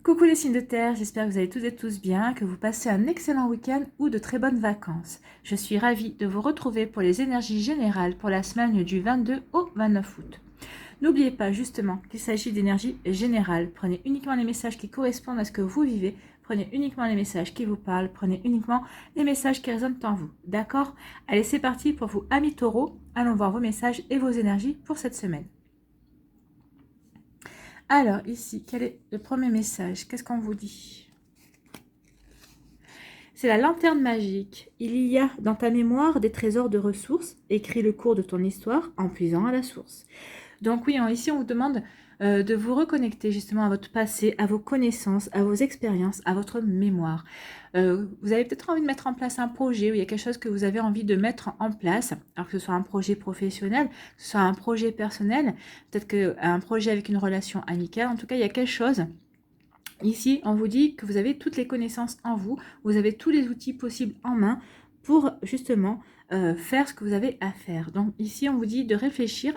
Coucou les signes de terre, j'espère que vous allez toutes et tous bien, que vous passez un excellent week-end ou de très bonnes vacances. Je suis ravie de vous retrouver pour les énergies générales pour la semaine du 22 au 29 août. N'oubliez pas justement qu'il s'agit d'énergie générale. Prenez uniquement les messages qui correspondent à ce que vous vivez, prenez uniquement les messages qui vous parlent, prenez uniquement les messages qui résonnent en vous. D'accord? Allez, c'est parti pour vous, amis taureaux. Allons voir vos messages et vos énergies pour cette semaine. Alors, ici, quel est le premier message? Qu'est-ce qu'on vous dit? C'est la lanterne magique. Il y a dans ta mémoire des trésors de ressources. Écris le cours de ton histoire en puisant à la source. Donc oui, ici, on vous demande de vous reconnecter justement à votre passé, à vos connaissances, à vos expériences, à votre mémoire. Vous avez peut-être envie de mettre en place un projet où il y a quelque chose que vous avez envie de mettre en place, alors que ce soit un projet professionnel, que ce soit un projet personnel, peut-être qu'un projet avec une relation amicale. En tout cas, il y a quelque chose. Ici, on vous dit que vous avez toutes les connaissances en vous, vous avez tous les outils possibles en main pour justement faire ce que vous avez à faire. Donc ici, on vous dit de réfléchir,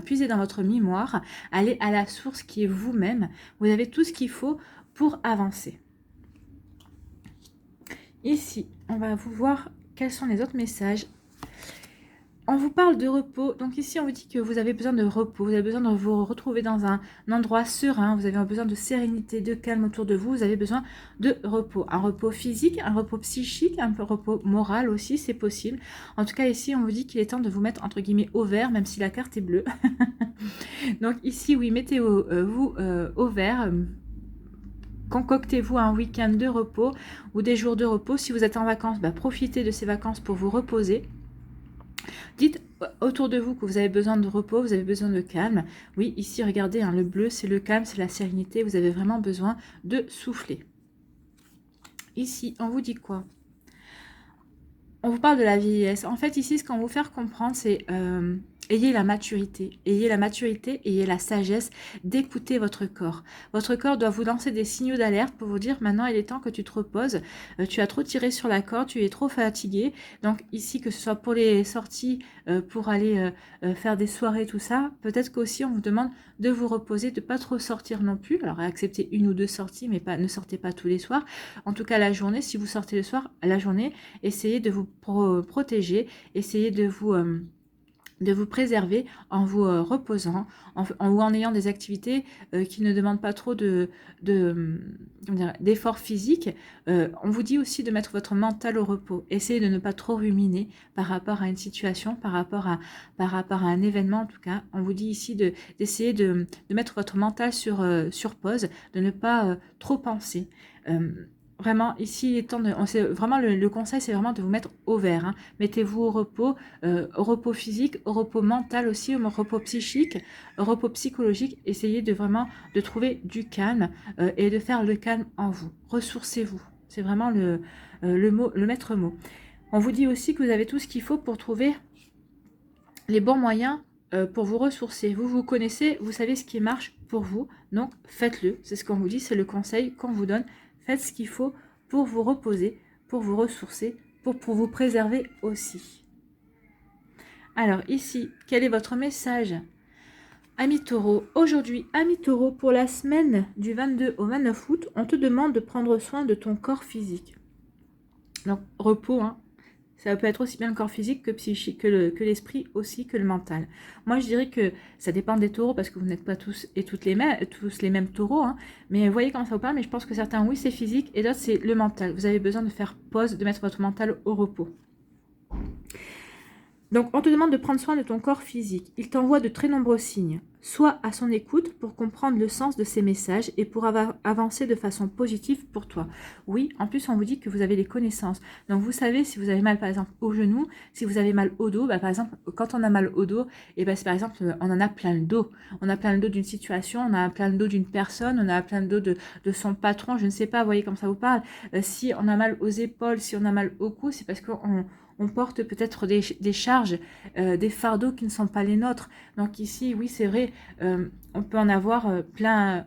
puiser dans votre mémoire, aller à la source qui est vous-même. Vous avez tout ce qu'il faut pour avancer. Ici, on va vous voir quels sont les autres messages. On vous parle de repos, donc ici on vous dit que vous avez besoin de repos, vous avez besoin de vous retrouver dans un endroit serein, vous avez besoin de sérénité, de calme autour de vous, vous avez besoin de repos. Un repos physique, un repos psychique, un repos moral aussi, c'est possible. En tout cas ici on vous dit qu'il est temps de vous mettre entre guillemets au vert, même si la carte est bleue. Donc ici oui, mettez-vous au vert. Concoctez-vous un week-end de repos ou des jours de repos. Si vous êtes en vacances, profitez de ces vacances pour vous reposer. Dites autour de vous que vous avez besoin de repos, vous avez besoin de calme. Oui, ici, regardez, le bleu, c'est le calme, c'est la sérénité. Vous avez vraiment besoin de souffler. Ici, on vous dit quoi? On vous parle de la vieillesse. En fait, ici, ce qu'on va vous faire comprendre, c'est ayez la maturité, ayez la sagesse d'écouter votre corps. Votre corps doit vous lancer des signaux d'alerte pour vous dire maintenant il est temps que tu te reposes. Tu as trop tiré sur la corde, tu es trop fatigué. Donc ici, que ce soit pour les sorties, pour aller faire des soirées, tout ça, peut-être qu'aussi on vous demande de vous reposer, de pas trop sortir non plus. Alors acceptez une ou deux sorties, mais ne sortez pas tous les soirs. En tout cas, la journée, si vous sortez le soir, la journée, essayez de vous protéger, essayez de vous préserver en vous reposant ou en ayant des activités qui ne demandent pas trop d'efforts physiques. On vous dit aussi de mettre votre mental au repos. Essayez de ne pas trop ruminer par rapport à une situation, par rapport à un événement en tout cas. On vous dit ici d'essayer de mettre votre mental sur pause, de ne pas trop penser. Vraiment, ici, vraiment le conseil, c'est vraiment de vous mettre au vert. Hein. Mettez-vous au repos physique, au repos mental aussi, au repos psychique, au repos psychologique. Essayez de trouver du calme et de faire le calme en vous. Ressourcez-vous. C'est vraiment le maître mot. On vous dit aussi que vous avez tout ce qu'il faut pour trouver les bons moyens pour vous ressourcer. Vous connaissez, vous savez ce qui marche pour vous. Donc, faites-le. C'est ce qu'on vous dit, c'est le conseil qu'on vous donne. Faites ce qu'il faut pour vous reposer, pour vous ressourcer, pour vous préserver aussi. Alors ici, quel est votre message? Ami Taureau, aujourd'hui, ami Taureau, pour la semaine du 22 au 29 août, on te demande de prendre soin de ton corps physique. Donc, repos, hein. Ça peut être aussi bien le corps physique que psychique, que l'esprit aussi, que le mental. Moi, je dirais que ça dépend des taureaux parce que vous n'êtes pas tous et tous les mêmes taureaux. Hein. Mais vous voyez comment ça vous parle. Mais je pense que certains, oui, c'est physique et d'autres, c'est le mental. Vous avez besoin de faire pause, de mettre votre mental au repos. Donc, on te demande de prendre soin de ton corps physique. Il t'envoie de très nombreux signes. Sois à son écoute pour comprendre le sens de ces messages et pour avancer de façon positive pour toi. Oui, en plus, on vous dit que vous avez les connaissances. Donc, vous savez si vous avez mal, par exemple, au genou, si vous avez mal au dos, par exemple, quand on a mal au dos, c'est par exemple, on en a plein le dos. On a plein le dos d'une situation, on a plein le dos d'une personne, on a plein le dos de son patron, je ne sais pas, vous voyez comme ça vous parle. Si on a mal aux épaules, si on a mal au cou, c'est parce qu'on porte peut-être des charges, des fardeaux qui ne sont pas les nôtres. Donc ici, oui, c'est vrai, on peut en avoir plein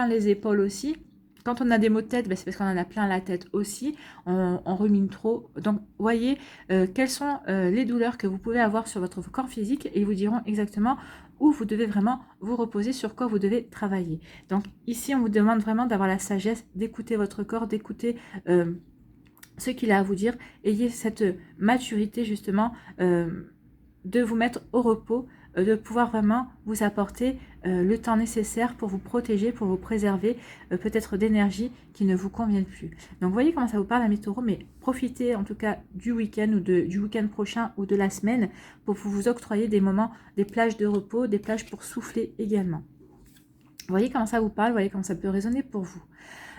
les épaules aussi. Quand on a des maux de tête, c'est parce qu'on en a plein la tête aussi. On rumine trop. Donc, voyez quelles sont les douleurs que vous pouvez avoir sur votre corps physique et ils vous diront exactement où vous devez vraiment vous reposer, sur quoi vous devez travailler. Donc ici, on vous demande vraiment d'avoir la sagesse, d'écouter votre corps, d'écouter ce qu'il a à vous dire. Ayez cette maturité justement de vous mettre au repos, de pouvoir vraiment vous apporter le temps nécessaire pour vous protéger, pour vous préserver peut-être d'énergie qui ne vous conviennent plus. Donc vous voyez comment ça vous parle, amis taureaux, mais profitez en tout cas du week-end ou du week-end prochain ou de la semaine pour vous octroyer des moments, des plages de repos, des plages pour souffler également. Vous voyez comment ça vous parle, vous voyez comment ça peut résonner pour vous.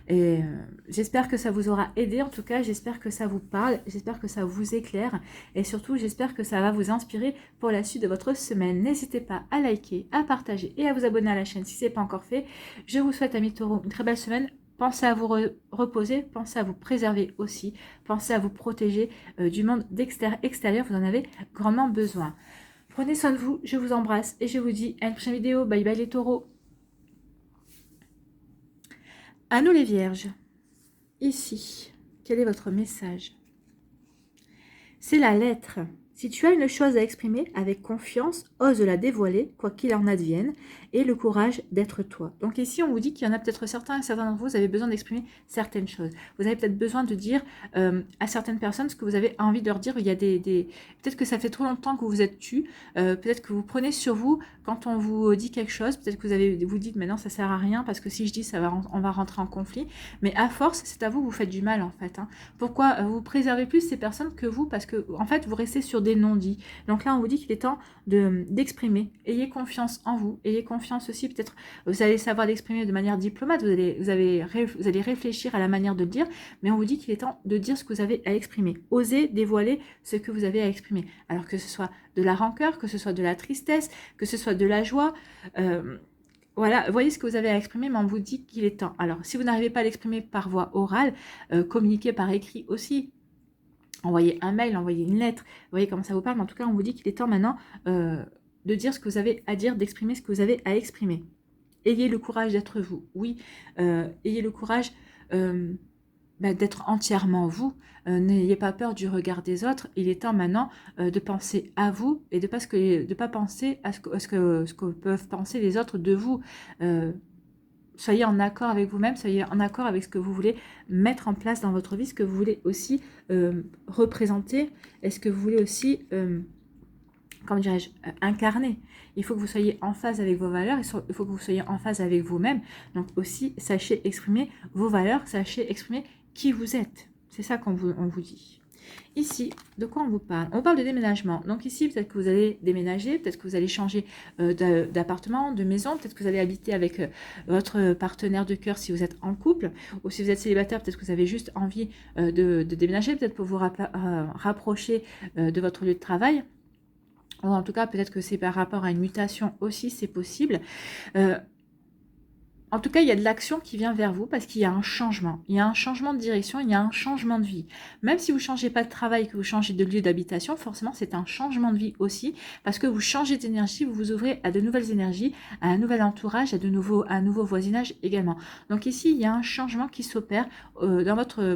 Et j'espère que ça vous aura aidé, en tout cas, j'espère que ça vous parle, j'espère que ça vous éclaire et surtout, j'espère que ça va vous inspirer pour la suite de votre semaine. N'hésitez pas à liker, à partager et à vous abonner à la chaîne si ce n'est pas encore fait. Je vous souhaite, amis taureaux, une très belle semaine. Pensez à vous reposer, pensez à vous préserver aussi, pensez à vous protéger du monde extérieur, vous en avez grandement besoin. Prenez soin de vous, je vous embrasse et je vous dis à une prochaine vidéo. Bye bye les taureaux. À nous les vierges, ici, quel est votre message? C'est la lettre. Si tu as une chose à exprimer avec confiance, ose la dévoiler, quoi qu'il en advienne, et le courage d'être toi. Donc ici, on vous dit qu'il y en a peut-être certains d'entre vous, vous avez besoin d'exprimer certaines choses. Vous avez peut-être besoin de dire à certaines personnes ce que vous avez envie de leur dire. Il y a peut-être que ça fait trop longtemps que vous vous êtes tu, peut-être que vous prenez sur vous quand on vous dit quelque chose, peut-être que vous dites maintenant ça sert à rien parce que si je dis on va rentrer en conflit, mais à force, c'est à vous que vous faites du mal en fait. Pourquoi vous préservez plus ces personnes que vous? Parce que en fait, vous restez sur des non-dits. Donc là, on vous dit qu'il est temps d'exprimer. Ayez confiance en vous. Ayez confiance aussi, peut-être, vous allez savoir l'exprimer de manière diplomate. Vous allez réfléchir à la manière de le dire. Mais on vous dit qu'il est temps de dire ce que vous avez à exprimer. Osez dévoiler ce que vous avez à exprimer. Alors que ce soit de la rancœur, que ce soit de la tristesse, que ce soit de la joie. Voilà, voyez ce que vous avez à exprimer, mais on vous dit qu'il est temps. Alors, si vous n'arrivez pas à l'exprimer par voie orale, communiquez par écrit aussi. Envoyez un mail, envoyez une lettre, vous voyez comment ça vous parle, mais en tout cas, on vous dit qu'il est temps maintenant de dire ce que vous avez à dire, d'exprimer ce que vous avez à exprimer. Ayez le courage d'être vous, oui, ayez le courage d'être entièrement vous, n'ayez pas peur du regard des autres, il est temps maintenant de penser à vous et de ne pas penser à ce que peuvent penser les autres de vous. Soyez en accord avec vous-même, soyez en accord avec ce que vous voulez mettre en place dans votre vie, ce que vous voulez aussi représenter, et ce que vous voulez aussi, comment dirais-je, incarner. Il faut que vous soyez en phase avec vos valeurs, il faut que vous soyez en phase avec vous-même. Donc aussi, sachez exprimer vos valeurs, sachez exprimer qui vous êtes. C'est ça on vous dit. Ici, de quoi on vous parle? On parle de déménagement. Donc ici, peut-être que vous allez déménager, peut-être que vous allez changer d'appartement, de maison, peut-être que vous allez habiter avec votre partenaire de cœur si vous êtes en couple, ou si vous êtes célibataire, peut-être que vous avez juste envie de déménager, peut-être pour vous rapprocher de votre lieu de travail. Ou en tout cas, peut-être que c'est par rapport à une mutation aussi, c'est possible. En tout cas, il y a de l'action qui vient vers vous parce qu'il y a un changement. Il y a un changement de direction, il y a un changement de vie. Même si vous ne changez pas de travail, que vous changez de lieu d'habitation, forcément, c'est un changement de vie aussi parce que vous changez d'énergie, vous vous ouvrez à de nouvelles énergies, à un nouvel entourage, à un nouveau voisinage également. Donc ici, il y a un changement qui s'opère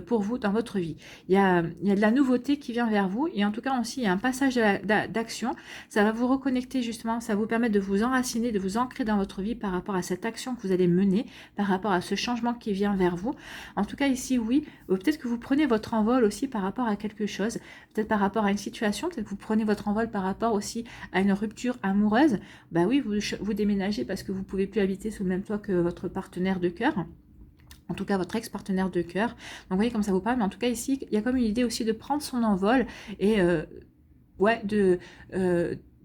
pour vous dans votre vie. Il y a de la nouveauté qui vient vers vous et en tout cas aussi, il y a un passage d'action. Ça va vous reconnecter justement, ça va vous permettre de vous enraciner, de vous ancrer dans votre vie par rapport à cette action que vous allez mener, par rapport à ce changement qui vient vers vous. En tout cas ici, oui, peut-être que vous prenez votre envol aussi par rapport à quelque chose, peut-être par rapport à une situation, peut-être que vous prenez votre envol par rapport aussi à une rupture amoureuse. Ben oui, vous déménagez parce que vous ne pouvez plus habiter sous le même toit que votre partenaire de cœur. En tout cas, votre ex-partenaire de cœur. Donc, vous voyez comme ça vous parle. Mais en tout cas, ici, il y a comme une idée aussi de prendre son envol et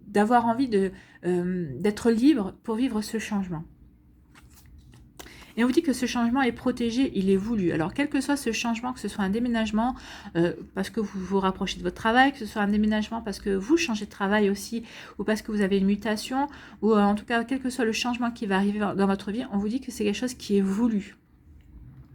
d'avoir envie d'être libre pour vivre ce changement. Et on vous dit que ce changement est protégé, il est voulu. Alors, quel que soit ce changement, que ce soit un déménagement parce que vous vous rapprochez de votre travail, que ce soit un déménagement parce que vous changez de travail aussi, ou parce que vous avez une mutation, ou en tout cas, quel que soit le changement qui va arriver dans votre vie, on vous dit que c'est quelque chose qui est voulu.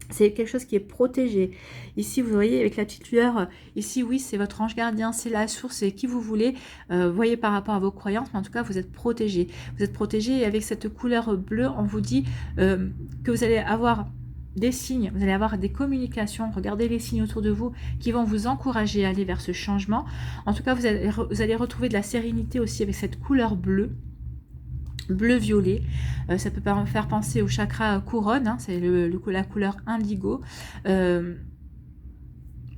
C'est quelque chose qui est protégé. Ici, vous voyez, avec la petite lueur, ici, oui, c'est votre ange gardien, c'est la source, c'est qui vous voulez. Vous voyez par rapport à vos croyances, mais en tout cas, vous êtes protégé. Vous êtes protégé et avec cette couleur bleue, on vous dit que vous allez avoir des signes, vous allez avoir des communications. Regardez les signes autour de vous qui vont vous encourager à aller vers ce changement. En tout cas, vous allez retrouver de la sérénité aussi avec cette couleur bleue. bleu-violet. Ça peut faire penser au chakra couronne, hein, c'est la couleur indigo.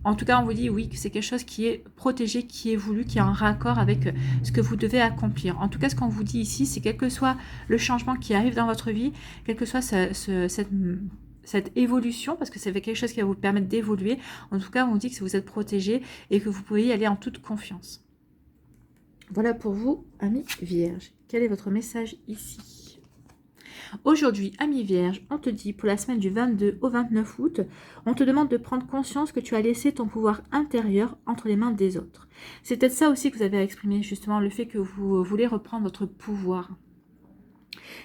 En tout cas, on vous dit oui, que c'est quelque chose qui est protégé, qui est voulu, qui est en raccord avec ce que vous devez accomplir. En tout cas, ce qu'on vous dit ici, c'est quel que soit le changement qui arrive dans votre vie, quelle que soit cette évolution, parce que c'est quelque chose qui va vous permettre d'évoluer. En tout cas, on vous dit que vous êtes protégé et que vous pouvez y aller en toute confiance. Voilà pour vous, amis vierges. Quel est votre message ici? Aujourd'hui, amis vierges, on te dit pour la semaine du 22 au 29 août, on te demande de prendre conscience que tu as laissé ton pouvoir intérieur entre les mains des autres. C'est peut-être ça aussi que vous avez à exprimer, justement, le fait que vous voulez reprendre votre pouvoir.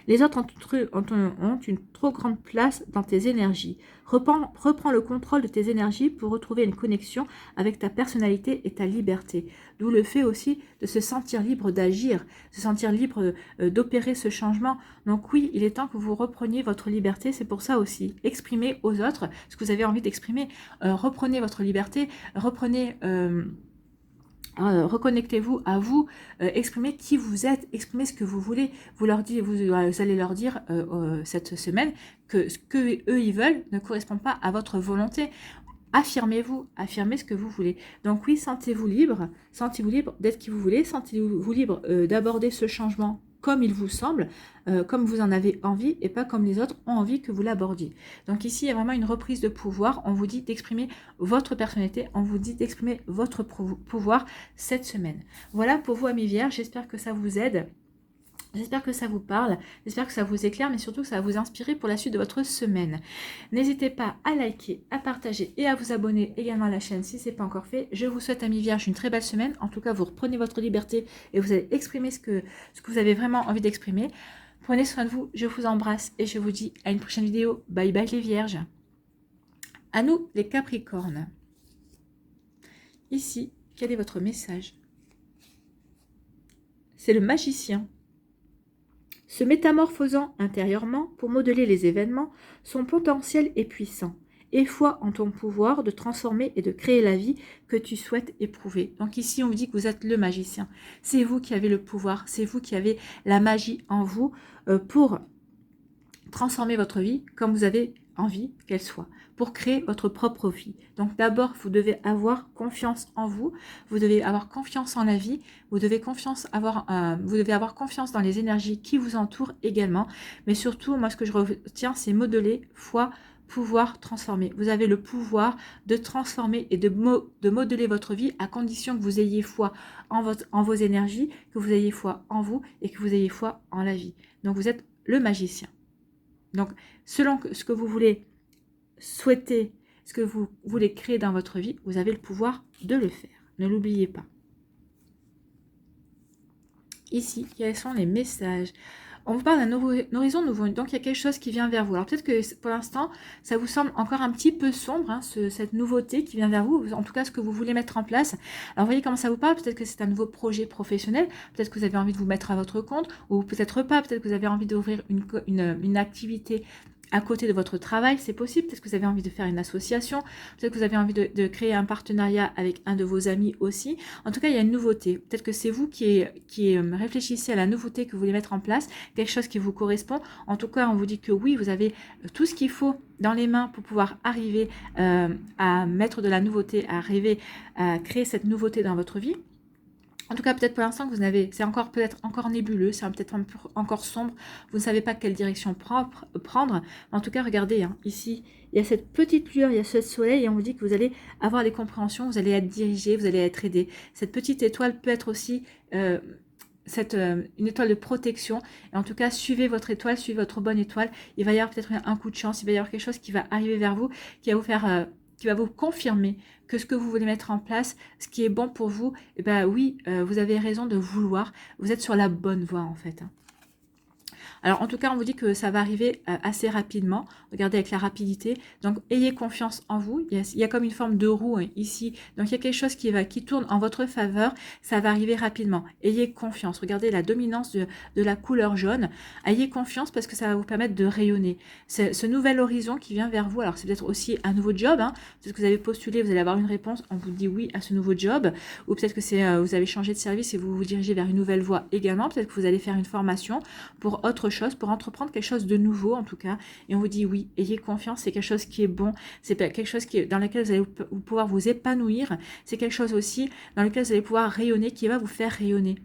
Les autres ont une trop grande place dans tes énergies. Reprends le contrôle de tes énergies pour retrouver une connexion avec ta personnalité et ta liberté. D'où le fait aussi de se sentir libre d'agir, se sentir libre d'opérer ce changement. Donc oui, il est temps que vous repreniez votre liberté. C'est pour ça aussi. Exprimez aux autres ce que vous avez envie d'exprimer. Reprenez votre liberté. Reprenez... reconnectez-vous à vous, exprimez qui vous êtes, exprimez ce que vous voulez. Vous allez leur dire cette semaine que ce que eux ils veulent ne correspond pas à votre volonté. Affirmez-vous, affirmez ce que vous voulez. Donc oui, sentez-vous libre d'être qui vous voulez, sentez-vous libre d'aborder ce changement comme il vous semble, comme vous en avez envie et pas comme les autres ont envie que vous l'abordiez. Donc ici, il y a vraiment une reprise de pouvoir. On vous dit d'exprimer votre personnalité, on vous dit d'exprimer votre pouvoir cette semaine. Voilà pour vous, amis vierges, j'espère que ça vous aide. J'espère que ça vous parle, j'espère que ça vous éclaire, mais surtout que ça va vous inspirer pour la suite de votre semaine. N'hésitez pas à liker, à partager et à vous abonner également à la chaîne si ce n'est pas encore fait. Je vous souhaite, amis vierges, une très belle semaine. En tout cas, vous reprenez votre liberté et vous allez exprimer ce que vous avez vraiment envie d'exprimer. Prenez soin de vous, je vous embrasse et je vous dis à une prochaine vidéo. Bye bye les vierges. À nous les capricornes. Ici, quel est votre message? C'est le magicien. Se métamorphosant intérieurement pour modeler les événements, son potentiel est puissant. Aie foi en ton pouvoir de transformer et de créer la vie que tu souhaites éprouver. Donc ici, on vous dit que vous êtes le magicien. C'est vous qui avez le pouvoir, c'est vous qui avez la magie en vous pour transformer votre vie comme vous avez envie qu'elle soit, pour créer votre propre vie. Donc d'abord, vous devez avoir confiance en vous, vous devez avoir confiance en la vie, vous devez avoir confiance dans les énergies qui vous entourent également, mais surtout, moi ce que je retiens, c'est modeler, foi, pouvoir, transformer. Vous avez le pouvoir de transformer et de modeler votre vie à condition que vous ayez foi en vos énergies, que vous ayez foi en vous et que vous ayez foi en la vie. Donc vous êtes le magicien. Donc, selon ce que vous voulez souhaiter, ce que vous voulez créer dans votre vie, vous avez le pouvoir de le faire. Ne l'oubliez pas. Ici, quels sont les messages? On vous parle d'un horizon nouveau, donc il y a quelque chose qui vient vers vous. Alors peut-être que pour l'instant, ça vous semble encore un petit peu sombre, hein, cette nouveauté qui vient vers vous, en tout cas ce que vous voulez mettre en place. Alors voyez comment ça vous parle, peut-être que c'est un nouveau projet professionnel, peut-être que vous avez envie de vous mettre à votre compte, ou peut-être pas, peut-être que vous avez envie d'ouvrir une activité à côté de votre travail, c'est possible. Peut-être que vous avez envie de faire une association, peut-être que vous avez envie de créer un partenariat avec un de vos amis aussi. En tout cas, il y a une nouveauté. Peut-être que c'est vous qui réfléchissez à la nouveauté que vous voulez mettre en place, quelque chose qui vous correspond. En tout cas, on vous dit que oui, vous avez tout ce qu'il faut dans les mains pour pouvoir arriver à mettre de la nouveauté, à arriver à créer cette nouveauté dans votre vie. En tout cas, peut-être pour l'instant, c'est peut-être encore nébuleux, c'est peut-être encore sombre, vous ne savez pas quelle direction prendre. En tout cas, regardez, hein, ici, il y a cette petite lueur, il y a ce soleil, et on vous dit que vous allez avoir les compréhensions, vous allez être dirigé, vous allez être aidé. Cette petite étoile peut être aussi une étoile de protection. Et en tout cas, suivez votre étoile, suivez votre bonne étoile. Il va y avoir peut-être un coup de chance, il va y avoir quelque chose qui va arriver vers vous, qui va vous faire... qui va vous confirmer que ce que vous voulez mettre en place, ce qui est bon pour vous, eh ben oui, vous avez raison de vouloir, vous êtes sur la bonne voie en fait. Alors en tout cas, on vous dit que ça va arriver assez rapidement. Regardez avec la rapidité. Donc ayez confiance en vous. Il y a comme une forme de roue ici. Donc il y a quelque chose qui tourne en votre faveur. Ça va arriver rapidement. Ayez confiance. Regardez la dominance de la couleur jaune. Ayez confiance parce que ça va vous permettre de rayonner. Ce nouvel horizon qui vient vers vous. Alors c'est peut-être aussi un nouveau job. Peut-être que vous avez postulé, vous allez avoir une réponse. On vous dit oui à ce nouveau job. Ou peut-être que vous avez changé de service et vous vous dirigez vers une nouvelle voie également. Peut-être que vous allez faire une formation pour autre chose, pour entreprendre quelque chose de nouveau en tout cas. Et on vous dit oui, ayez confiance, c'est quelque chose qui est bon, c'est quelque chose dans lequel vous allez pouvoir vous épanouir, c'est quelque chose aussi dans lequel vous allez pouvoir rayonner, qui va vous faire rayonner.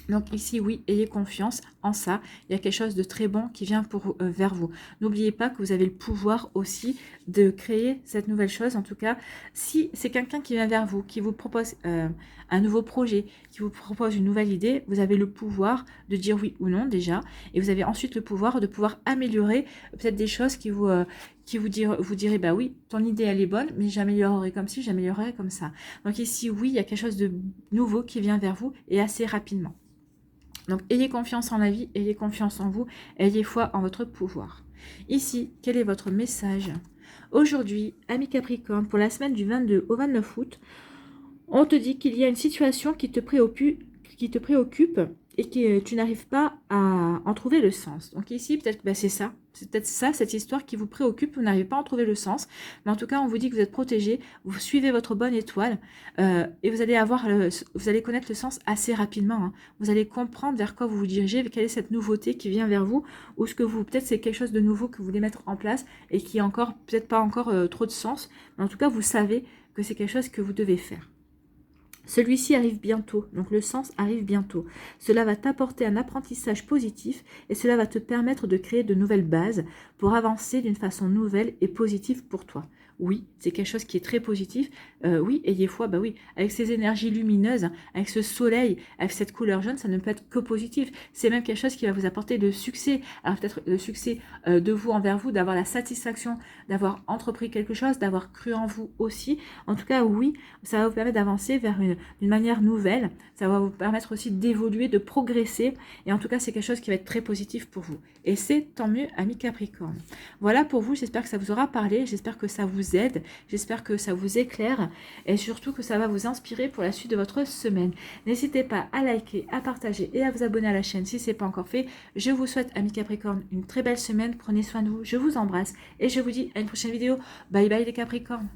Donc ici, oui, ayez confiance en ça. Il y a quelque chose de très bon qui vient vers vous. N'oubliez pas que vous avez le pouvoir aussi de créer cette nouvelle chose. En tout cas, si c'est quelqu'un qui vient vers vous, qui vous propose un nouveau projet, qui vous propose une nouvelle idée, vous avez le pouvoir de dire oui ou non déjà. Et vous avez ensuite le pouvoir de pouvoir améliorer peut-être des choses qui vous direz, bah oui, ton idée elle est bonne, mais j'améliorerai comme ci, j'améliorerai comme ça. Donc ici, oui, il y a quelque chose de nouveau qui vient vers vous et assez rapidement. Donc, ayez confiance en la vie, ayez confiance en vous, ayez foi en votre pouvoir. Ici, quel est votre message? Aujourd'hui, ami Capricorne, pour la semaine du 22 au 29 août, on te dit qu'il y a une situation qui te préoccupe et que tu n'arrives pas à en trouver le sens. Donc ici, peut-être que c'est peut-être ça, cette histoire qui vous préoccupe, vous n'arrivez pas à en trouver le sens. Mais en tout cas, on vous dit que vous êtes protégé, vous suivez votre bonne étoile et vous allez connaître le sens assez rapidement. Vous allez comprendre vers quoi vous vous dirigez, quelle est cette nouveauté qui vient vers vous, ou ce que peut-être c'est quelque chose de nouveau que vous voulez mettre en place et qui n'a peut-être pas encore trop de sens. Mais en tout cas, vous savez que c'est quelque chose que vous devez faire. Celui-ci arrive bientôt, donc le sens arrive bientôt. Cela va t'apporter un apprentissage positif et cela va te permettre de créer de nouvelles bases pour avancer d'une façon nouvelle et positive pour toi. Oui, c'est quelque chose qui est très positif. Oui, ayez foi, bah oui, avec ces énergies lumineuses, avec ce soleil, avec cette couleur jaune, ça ne peut être que positif. C'est même quelque chose qui va vous apporter le succès. Alors peut-être le succès de vous envers vous, d'avoir la satisfaction, d'avoir entrepris quelque chose, d'avoir cru en vous aussi. En tout cas, oui, ça va vous permettre d'avancer vers d'une manière nouvelle. Ça va vous permettre aussi d'évoluer, de progresser. Et en tout cas, c'est quelque chose qui va être très positif pour vous. Et c'est tant mieux, ami Capricorne. Voilà pour vous. J'espère que ça vous aura parlé. J'espère que ça vous aide. J'espère que ça vous éclaire. Et surtout que ça va vous inspirer pour la suite de votre semaine. N'hésitez pas à liker, à partager et à vous abonner à la chaîne si ce n'est pas encore fait. Je vous souhaite, ami Capricorne, une très belle semaine. Prenez soin de vous. Je vous embrasse. Et je vous dis à une prochaine vidéo. Bye bye les Capricornes.